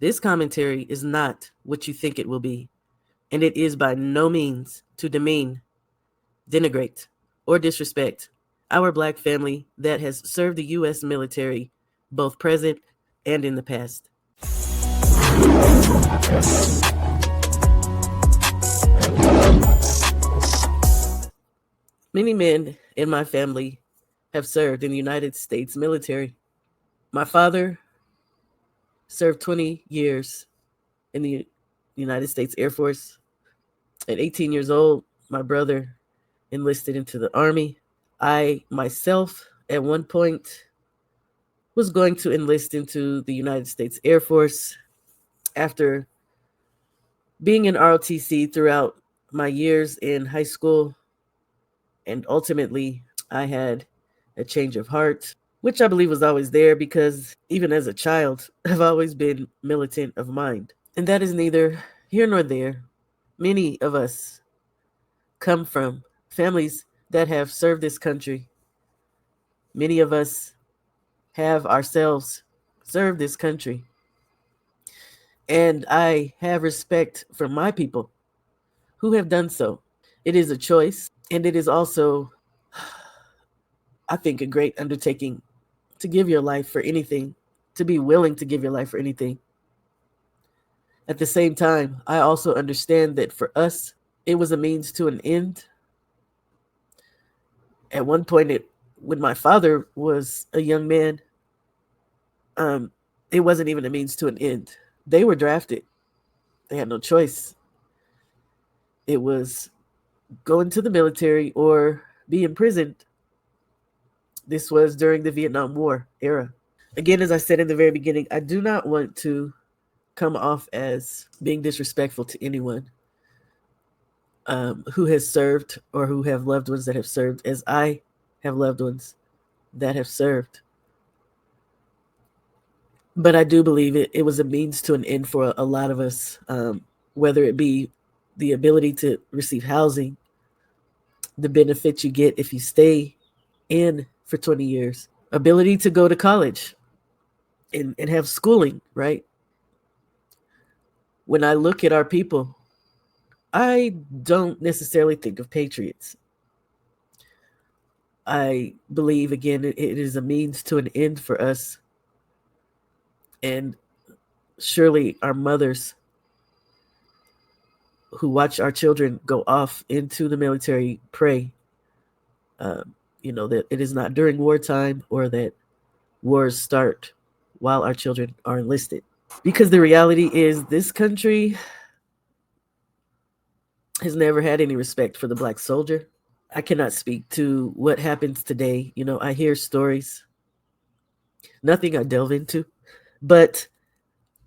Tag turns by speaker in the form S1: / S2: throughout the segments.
S1: This commentary is not what you think it will be, and it is by no means to demean, denigrate, or disrespect our Black family that has served the U.S. military, both present and in the past. Many men in my family have served in the United States military. My father served 20 years in the United States Air Force. At 18 years old, my brother enlisted into the Army. I myself, at one point, was going to enlist into the United States Air Force after being in ROTC throughout my years in high school. And ultimately, I had a change of heart, which I believe was always there because even as a child, I've always been militant of mind. And that is neither here nor there. Many of us come from families that have served this country. Many of us have ourselves served this country. And I have respect for my people who have done so. It is a choice, and it is also, I think, a great undertaking to give your life for anything, to be willing to give your life for anything. At the same time, I also understand that for us, it was a means to an end. At one point, when my father was a young man, it wasn't even a means to an end. They were drafted. They had no choice. It was go into the military or be imprisoned. This was during the Vietnam War era. Again, as I said in the very beginning, I do not want to come off as being disrespectful to anyone who has served or who have loved ones that have served, as I have loved ones that have served. But I do believe it was a means to an end for a lot of us, whether it be the ability to receive housing, the benefits you get if you stay in for 20 years, ability to go to college and have schooling, right? When I look at our people, I don't necessarily think of patriots. I believe, again, it is a means to an end for us. And surely our mothers who watch our children go off into the military pray, that it is not during wartime or that wars start while our children are enlisted. Because the reality is, this country has never had any respect for the Black soldier. I cannot speak to what happens today. I hear stories, nothing I delve into, but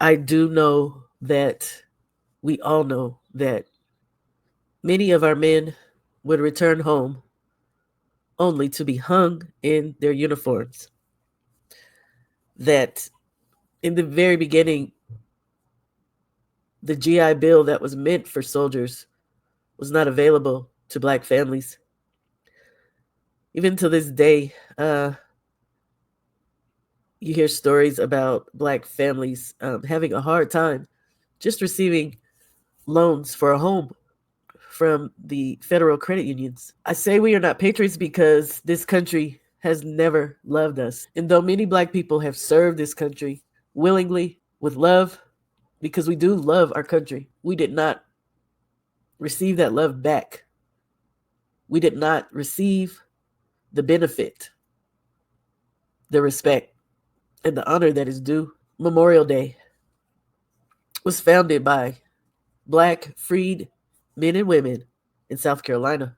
S1: I do know that we all know that many of our men would return home only to be hung in their uniforms. That in the very beginning, the GI Bill that was meant for soldiers was not available to Black families. Even to this day, you hear stories about Black families having a hard time just receiving loans for a home from the federal credit unions. I say we are not patriots because this country has never loved us. And though many Black people have served this country willingly, with love, because we do love our country, we did not receive that love back. We did not receive the benefit, the respect, and the honor that is due. Memorial Day was founded by Black freed men and women in South Carolina.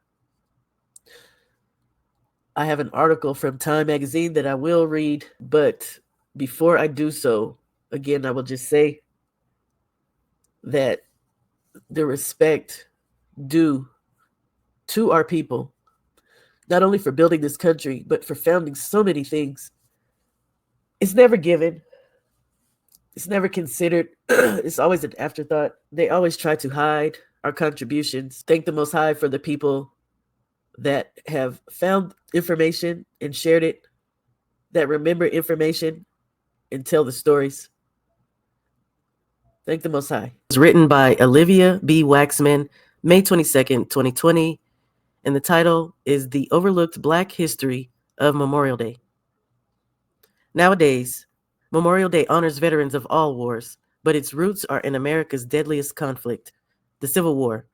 S1: I have an article from Time magazine that I will read, but before I do so, again, I will just say that the respect due to our people, not only for building this country, but for founding so many things, it's never given. It's never considered. It's always an afterthought. They always try to hide our contributions. Thank the Most High for the people that have found information and shared it, that remember information and tell the stories. Thank the Most High. It was written by Olivia B. Waxman, May 22nd, 2020, and the title is The Overlooked Black History of Memorial Day. Nowadays, Memorial Day honors veterans of all wars, but its roots are in America's deadliest conflict, the Civil War.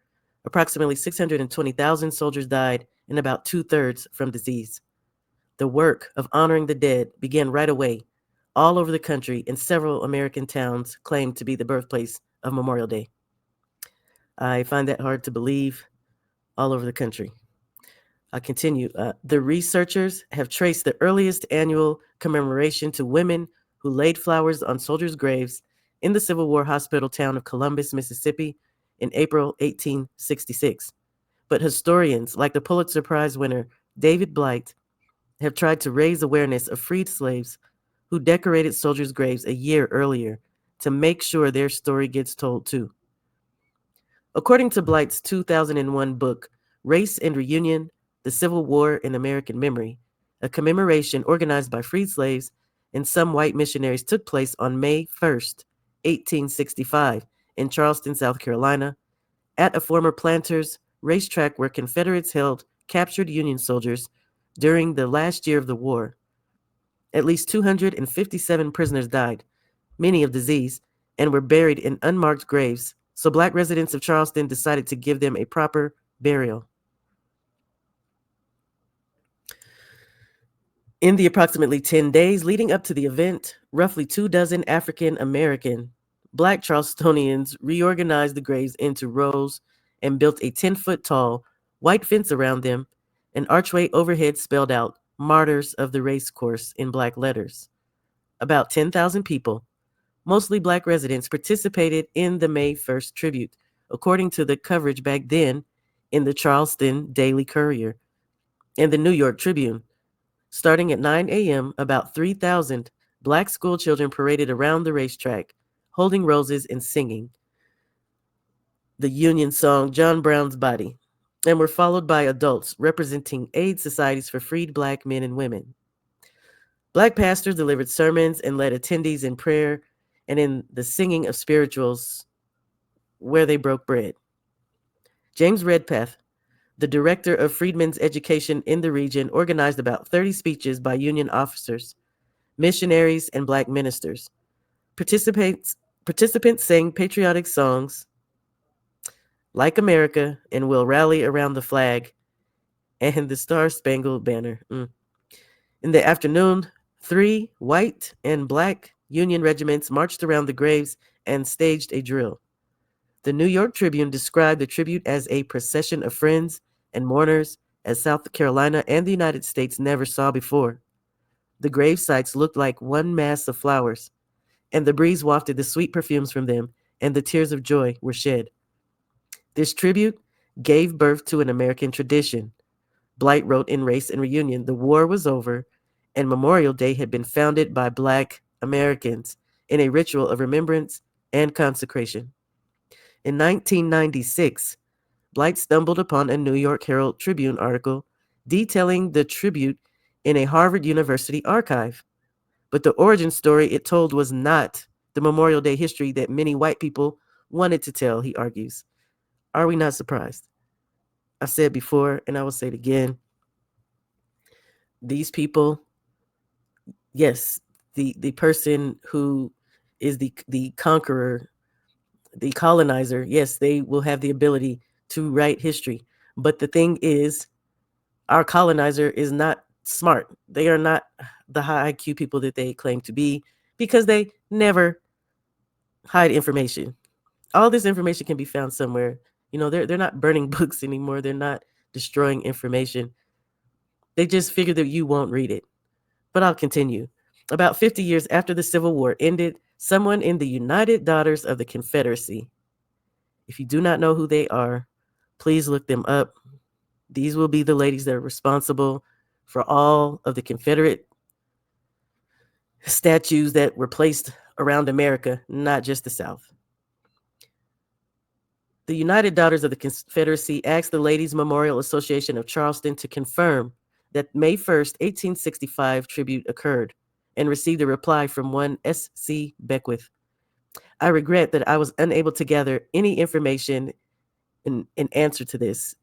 S1: Approximately 620,000 soldiers died, and about 2/3 from disease. The work of honoring the dead began right away, all over the country, and several American towns claim to be the birthplace of Memorial Day. I find that hard to believe. All over the country. I continue. The researchers have traced the earliest annual commemoration to women who laid flowers on soldiers' graves in the Civil War hospital town of Columbus, Mississippi, in April 1866. But historians, like the Pulitzer Prize winner David Blight, have tried to raise awareness of freed slaves who decorated soldiers' graves a year earlier to make sure their story gets told too. According to Blight's 2001 book, Race and Reunion, The Civil War in American Memory, a commemoration organized by freed slaves and some white missionaries took place on May 1st, 1865, in Charleston, South Carolina, at a former planters' racetrack where Confederates held captured Union soldiers during the last year of the war. At least 257 prisoners died, many of disease, and were buried in unmarked graves, so Black residents of Charleston decided to give them a proper burial. In the approximately 10 days leading up to the event, roughly 24 African American Black Charlestonians reorganized the graves into rows and built a 10-foot tall white fence around them. An archway overhead spelled out "Martyrs of the Race Course" in black letters. About 10,000 people, mostly Black residents, participated in the May 1st tribute, according to the coverage back then in the Charleston Daily Courier and the New York Tribune. Starting at 9 a.m., about 3,000 Black schoolchildren paraded around the racetrack, holding roses and singing the Union song "John Brown's Body," and were followed by adults representing aid societies for freed Black men and women. Black pastors delivered sermons and led attendees in prayer and in the singing of spirituals where they broke bread. James Redpath, the director of Freedmen's Education in the region, organized about 30 speeches by Union officers, missionaries, and Black ministers. Participants sang patriotic songs like America and Will Rally Around the Flag and the Star-Spangled Banner. In the afternoon, 3 white and Black Union regiments marched around the graves and staged a drill. The New York Tribune described the tribute as a procession of friends and mourners as South Carolina and the United States never saw before. The grave sites looked like one mass of flowers, and the breeze wafted the sweet perfumes from them, and the tears of joy were shed. This tribute gave birth to an American tradition. Blight wrote in Race and Reunion, the war was over, and Memorial Day had been founded by Black Americans in a ritual of remembrance and consecration. In 1996, Blight stumbled upon a New York Herald Tribune article detailing the tribute in a Harvard University archive. But the origin story it told was not the Memorial Day history that many white people wanted to tell, he argues. Are we not surprised? I've said before, and I will say it again. These people, yes, the person who is the conqueror, the colonizer, yes, they will have the ability to write history. But the thing is, our colonizer is not smart. They are not the high IQ people that they claim to be because they never hide information. All this information can be found somewhere. You know, they're not burning books anymore. They're not destroying information. They just figure that you won't read it. But I'll continue. About 50 years after the Civil War ended, someone in the United Daughters of the Confederacy, if you do not know who they are, please look them up. These will be the ladies that are responsible for all of the Confederate statues that were placed around America, not just the South. The United Daughters of the Confederacy asked the Ladies Memorial Association of Charleston to confirm that May 1st, 1865 tribute occurred and received a reply from one S.C. Beckwith. I regret that I was unable to gather any information in answer to this.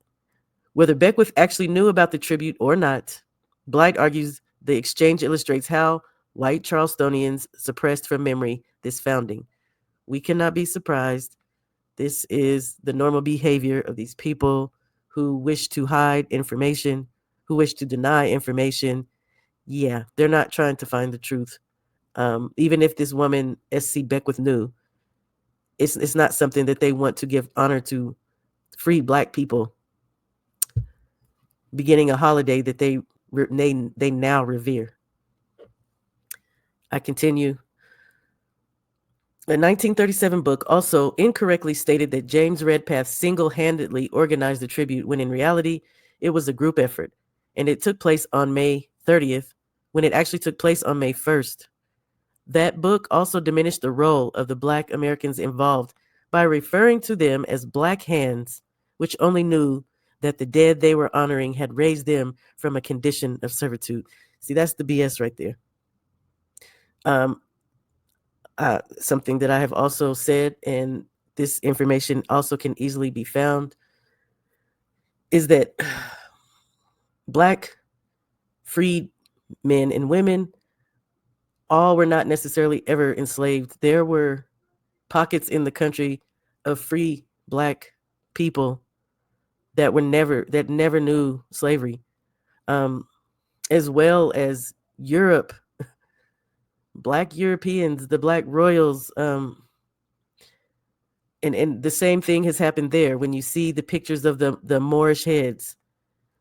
S1: Whether Beckwith actually knew about the tribute or not, Blight argues the exchange illustrates how white Charlestonians suppressed from memory this founding. We cannot be surprised. This is the normal behavior of these people who wish to hide information, who wish to deny information. Yeah, they're not trying to find the truth. Even if this woman, S.C. Beckwith, knew, it's not something that they want to give honor to free Black people, beginning a holiday that they now revere. I continue. A 1937 book also incorrectly stated that James Redpath single-handedly organized the tribute when in reality it was a group effort, and it took place on May 30th when it actually took place on May 1st. That book also diminished the role of the Black Americans involved by referring to them as Black Hands, which only knew that the dead they were honoring had raised them from a condition of servitude. See, that's the BS right there. Um, Something that I have also said, and this information also can easily be found, is that Black freed men and women all were not necessarily ever enslaved. There were pockets in the country of free Black people that never knew slavery, um, as well as Europe, Black Europeans, the Black royals, and the same thing has happened there. When you see the pictures of the Moorish heads,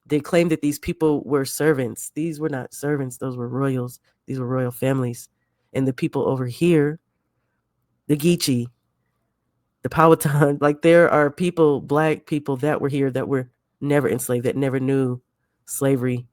S1: they claim that these people were servants. These were not servants; those were royals. These were royal families, and the people over here, the Geechee, the Powhatan, like there are people, Black people that were here that were never enslaved, that never knew slavery.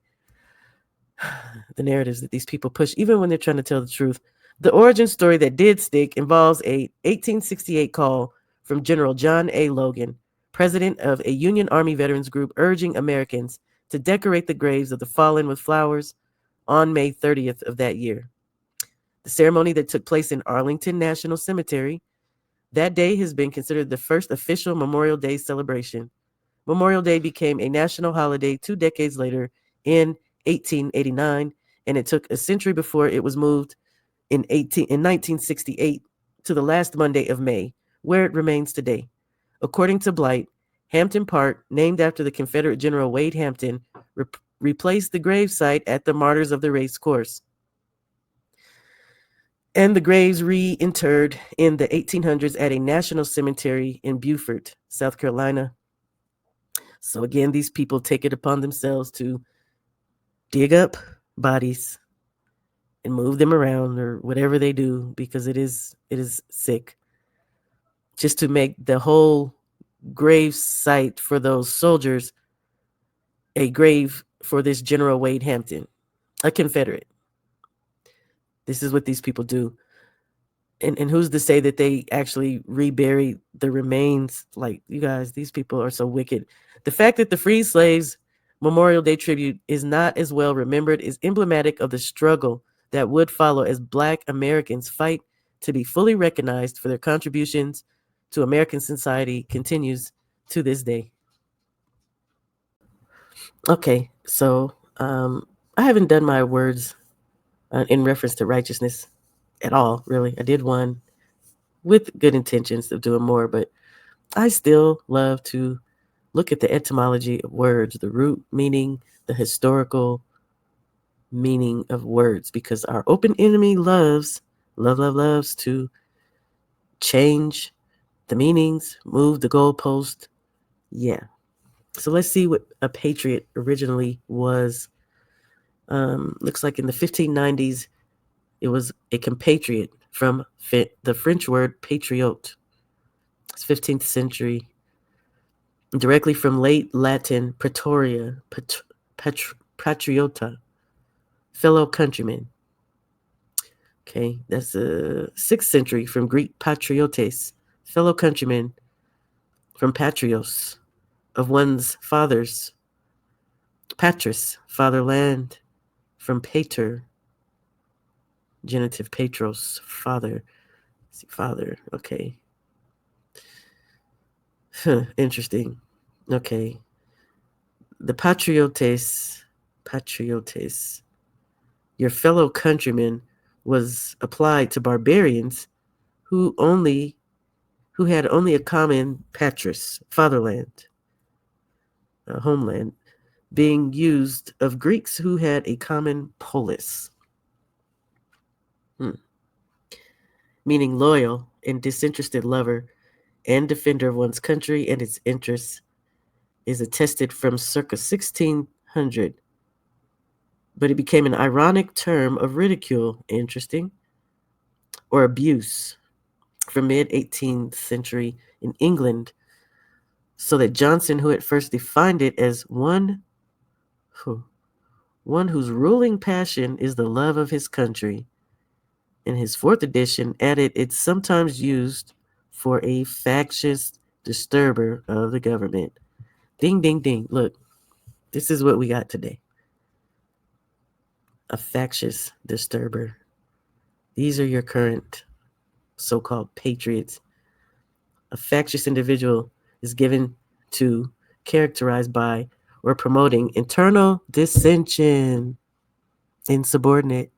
S1: The narratives that these people push, even when they're trying to tell the truth. The origin story that did stick involves a 1868 call from General John A. Logan, president of a Union Army veterans group, urging Americans to decorate the graves of the fallen with flowers on May 30th of that year. The ceremony that took place in Arlington National Cemetery that day has been considered the first official Memorial Day celebration. Memorial Day became a national holiday 2 decades later in 1889, and it took a century before it was moved in 1968 to the last Monday of May, where it remains today. According to Blight, Hampton Park, named after the Confederate General Wade Hampton, replaced the grave site at the Martyrs of the Race Course, and the graves reinterred in the 1800s at a national cemetery in Beaufort, South Carolina. So again, these people take it upon themselves to dig up bodies and move them around or whatever they do, because it is sick, just to make the whole grave site for those soldiers a grave for this General Wade Hampton, a Confederate. This is what these people do. And who's to say that they actually reburied the remains? Like, you guys, these people are so wicked. The fact that the freed slaves Memorial Day tribute is not as well remembered is emblematic of the struggle that would follow as Black Americans fight to be fully recognized for their contributions to American society continues to this day. Okay, so I haven't done my words in reference to righteousness at all, really. I did one with good intentions of doing more, but I still love to look at the etymology of words, the root meaning, the historical meaning of words, because our open enemy loves to change the meanings, move the goalpost. Yeah. So let's see what a patriot originally was. Looks like in the 1590s, it was a compatriot from the French word patriote. It's 15th century, directly from late Latin pretoria, patriota, fellow countryman. Okay, that's the 6th century from Greek patriotes, fellow countryman, from patrios, of one's father's, patris, fatherland, from pater, genitive patros, father. Father. Okay. Interesting. Okay. The patriotes, your fellow countrymen, was applied to barbarians who had only a common patris, fatherland, homeland, being used of Greeks who had a common polis, meaning loyal and disinterested lover and defender of one's country and its interests, is attested from circa 1600, but it became an ironic term of ridicule, interesting, or abuse from mid 18th century in England, so that Johnson, who at first defined it as one whose ruling passion is the love of his country, in his fourth edition added it's sometimes used for a factious disturber of the government. Ding, ding, ding. Look, this is what we got today. A factious disturber. These are your current so-called patriots. A factious individual is given to, characterized by, or promoting internal dissension, insubordinate,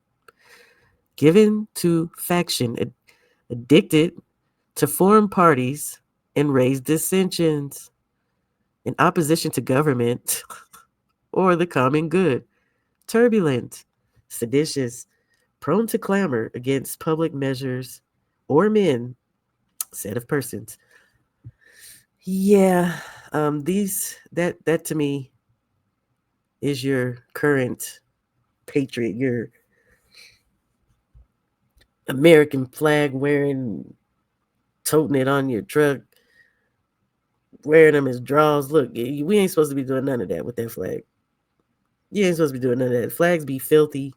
S1: given to faction, addicted to form parties and raise dissensions in opposition to government or the common good, turbulent, seditious, prone to clamor against public measures or men, set of persons. Yeah, that to me is your current patriot, your American flag wearing, toting it on your truck, wearing them as draws. Look, we ain't supposed to be doing none of that with that flag. You ain't supposed to be doing none of that. Flags be filthy,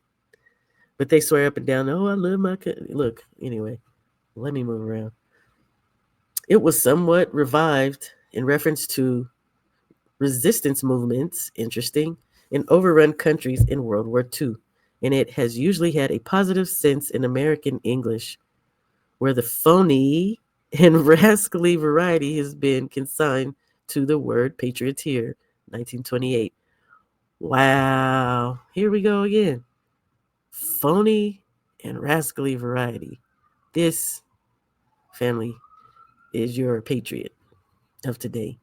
S1: but they swear up and down, oh, I love my country. Look, anyway, let me move around. It was somewhat revived in reference to resistance movements, interesting, in overrun countries in World War II. And it has usually had a positive sense in American English, where the phony and rascally variety has been consigned to the word patrioteer, 1928. Wow, here we go again. Phony and rascally variety. This, family, is your patriot of today.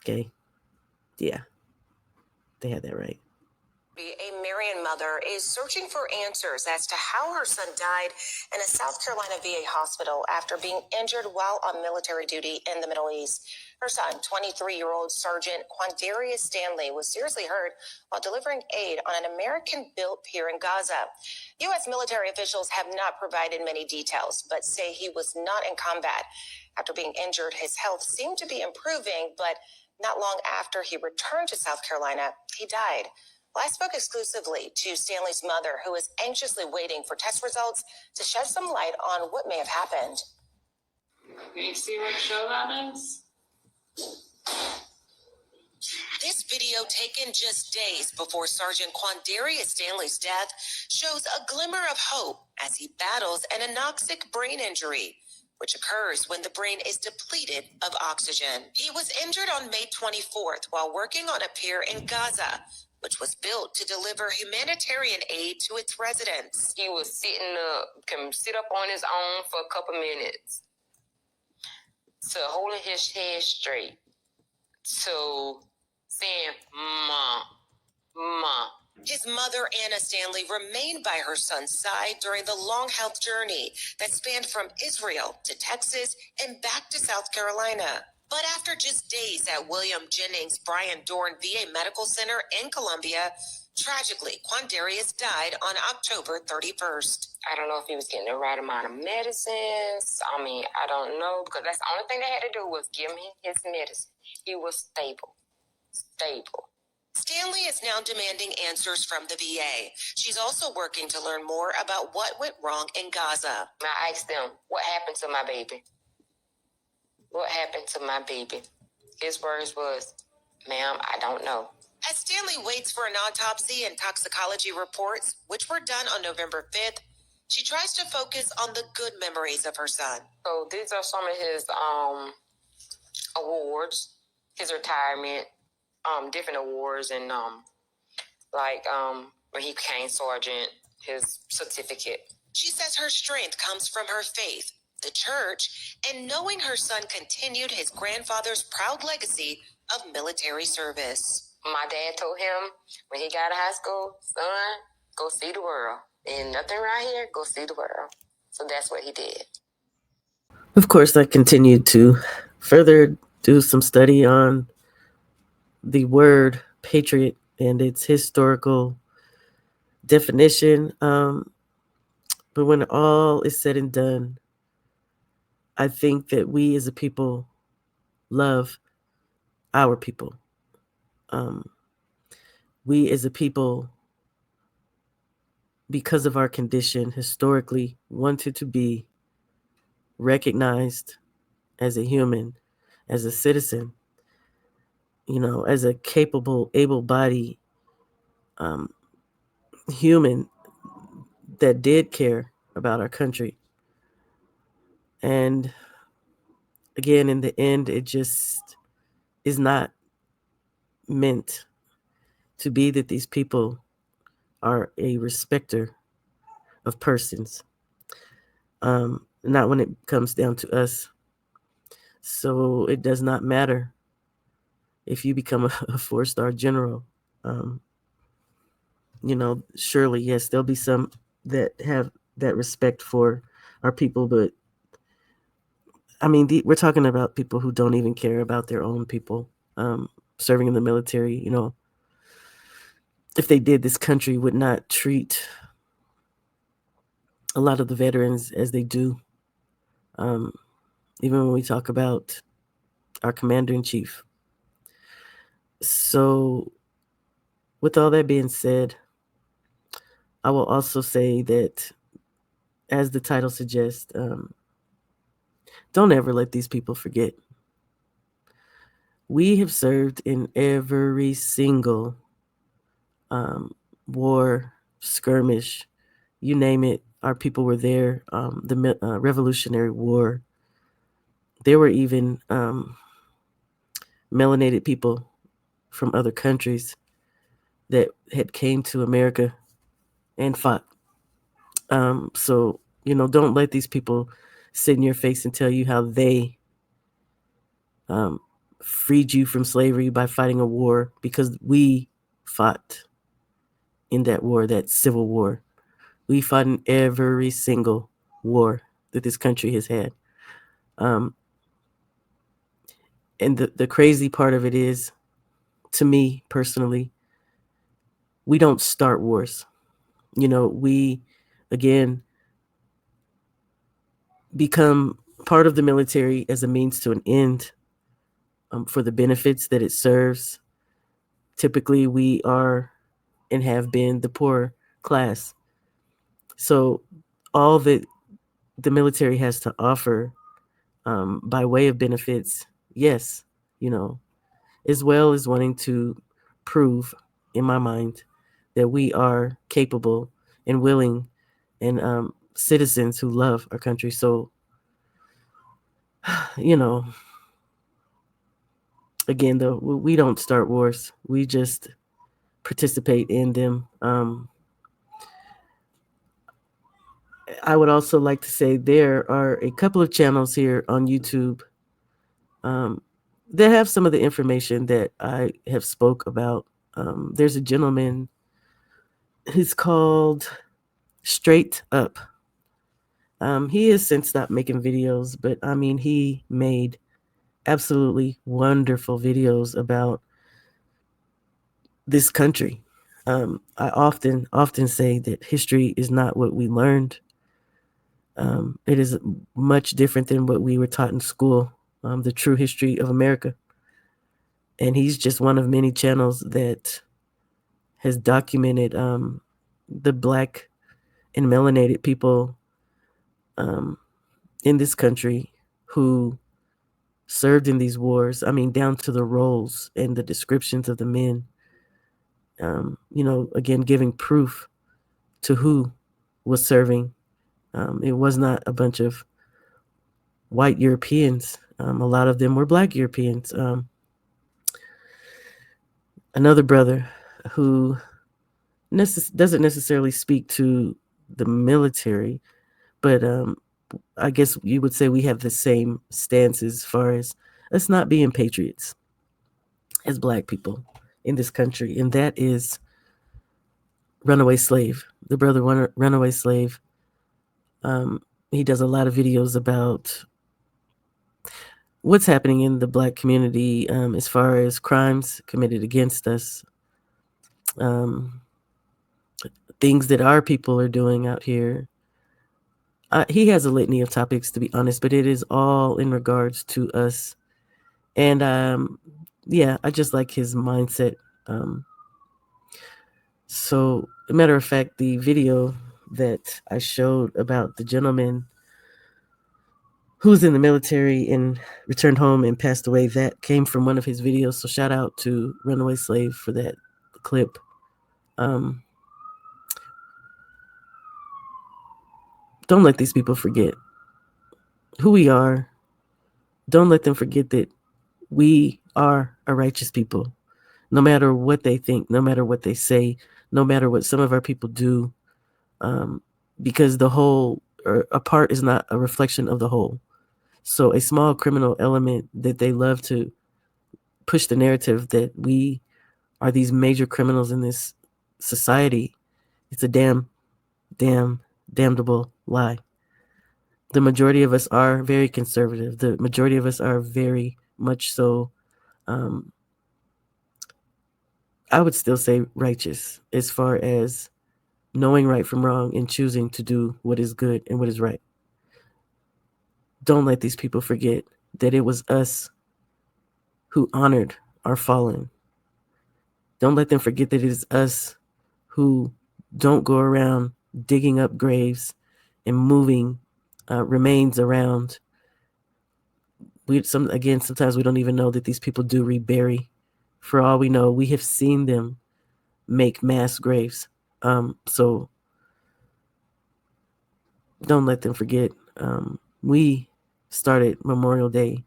S1: Okay? Yeah, they had that right.
S2: A Marion mother is searching for answers as to how her son died in a South Carolina VA hospital after being injured while on military duty in the Middle East. Her son, 23-year-old Sergeant Quandarius Stanley, was seriously hurt while delivering aid on an American-built pier in Gaza. U.S. military officials have not provided many details, but say he was not in combat. After being injured, his health seemed to be improving, but not long after he returned to South Carolina, he died. Well, I spoke exclusively to Stanley's mother, who is anxiously waiting for test results to shed some light on what may have happened.
S3: Can you see what show that is?
S2: This video, taken just days before Sergeant Quandarius Stanley's death, shows a glimmer of hope as he battles an anoxic brain injury, which occurs when the brain is depleted of oxygen. He was injured on May 24th while working on a pier in Gaza, which was built to deliver humanitarian aid to its residents.
S3: He was sitting up, can sit up on his own for a couple minutes, to holding his head straight, to saying, "Mom, Mom."
S2: His mother, Anna Stanley, remained by her son's side during the long health journey that spanned from Israel to Texas and back to South Carolina. But after just days at William Jennings Bryan Dorn VA Medical Center in Columbia, tragically, Quandarius died on October 31st.
S3: I don't know if he was getting the right amount of medicines. I don't know, because that's the only thing they had to do was give him his medicine. He was stable.
S2: Stanley is now demanding answers from the VA. She's also working to learn more about what went wrong in Gaza.
S3: I asked them, what happened to my baby? What happened to my baby? His words was, "Ma'am, I don't know."
S2: As Stanley waits for an autopsy and toxicology reports, which were done on November 5th, She tries to focus on the good memories of her son.
S3: So these are some of his awards, his retirement, different awards, and when he became sergeant, his certificate.
S2: She says her strength comes from her faith, the church, and knowing her son continued his grandfather's proud legacy of military service.
S3: My dad told him when he got out of high school, son, go see the world. Ain't nothing right here, go see the world. So that's what he did.
S1: Of course, I continued to further do some study on the word patriot and its historical definition. But when all is said and done, I think that we as a people love our people. Um, we as a people, because of our condition, historically wanted to be recognized as a human, as a citizen, as a capable, able bodied um, human that did care about our country. And again, in the end, it just is not meant to be that these people are a respecter of persons. Not when it comes down to us. So it does not matter if you become a 4-star general. Um, Surely, yes, there'll be some that have that respect for our people, but I mean, we're talking about people who don't even care about their own people. Serving in the military, if they did, this country would not treat a lot of the veterans as they do. Um, Even when we talk about our commander in chief. So, with all that being said, I will also say that, as the title suggests, don't ever let these people forget. We have served in every single war, skirmish, you name it. Our people were there. The Revolutionary War. There were even melanated people from other countries that had came to America and fought. So don't let these people sit in your face and tell you how they um, freed you from slavery by fighting a war, because we fought in that war, that civil war. We fought in every single war that this country has had. Um, and the crazy part of it is, to me personally, we don't start wars. We, again, become part of the military as a means to an end, for the benefits that it serves. Typically, we are and have been the poor class. So, all that the military has to offer, by way of benefits, yes, you know, as well as wanting to prove, in my mind, that we are capable and willing and citizens who love our country. So, you know, again, though, we don't start wars, we just participate in them. I would also like to say there are a couple of channels here on YouTube um, that have some of the information that I have spoke about. There's a gentleman, he's called Straight Up. He has since stopped making videos, but I mean, he made absolutely wonderful videos about this country. I often say that history is not what we learned. It is much different than what we were taught in school, the true history of America. And he's just one of many channels that has documented the Black and melanated people um, in this country who served in these wars. I mean, down to the roles and the descriptions of the men. Again, giving proof to who was serving It was not a bunch of white Europeans. A lot of them were black Europeans. Another brother who doesn't necessarily speak to the military, but I guess you would say we have the same stance as far as us not being patriots as black people in this country, and that is Runaway Slave. The brother Runaway Slave. He does a lot of videos about what's happening in the black community as far as crimes committed against us, um, things that our people are doing out here. He has a litany of topics, to be honest, but it is all in regards to us. And yeah, I just like his mindset. So, a matter of fact, the video that I showed about the gentleman who was in the military and returned home and passed away, that came from one of his videos. So, shout out to Runaway Slave for that clip. Don't let these people forget who we are. Don't let them forget that we are a righteous people. No matter what they think, no matter what they say, no matter what some of our people do, because the whole or a part is not a reflection of the whole. So a small criminal element that they love to push the narrative that we are these major criminals in this society, it's a damnable lie. The majority of us are very conservative. The majority of us are very much so, I would still say righteous as far as knowing right from wrong and choosing to do what is good and what is right. Don't let these people forget that it was us who honored our fallen. Don't let them forget that it is us who don't go around digging up graves and moving remains around. Sometimes we don't even know that these people do rebury. For all we know, we have seen them make mass graves. So don't let them forget. We started Memorial Day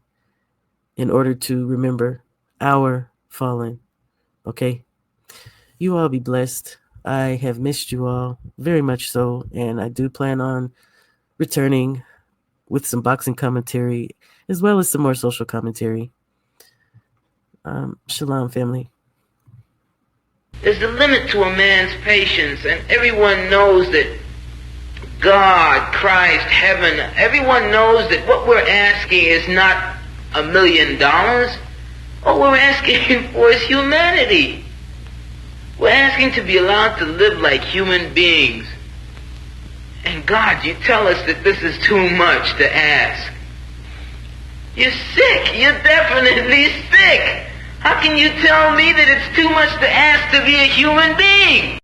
S1: in order to remember our fallen. Okay? You all be blessed. I have missed you all very much so, and I do plan on returning with some boxing commentary as well as some more social commentary. Shalom, family.
S4: There's a limit to a man's patience, and everyone knows that God, Christ, heaven, everyone knows that what we're asking is not $1 million. What we're asking for is humanity. We're asking to be allowed to live like human beings. And God, you tell us that this is too much to ask. You're sick. You're definitely sick. How can you tell me that it's too much to ask to be a human being?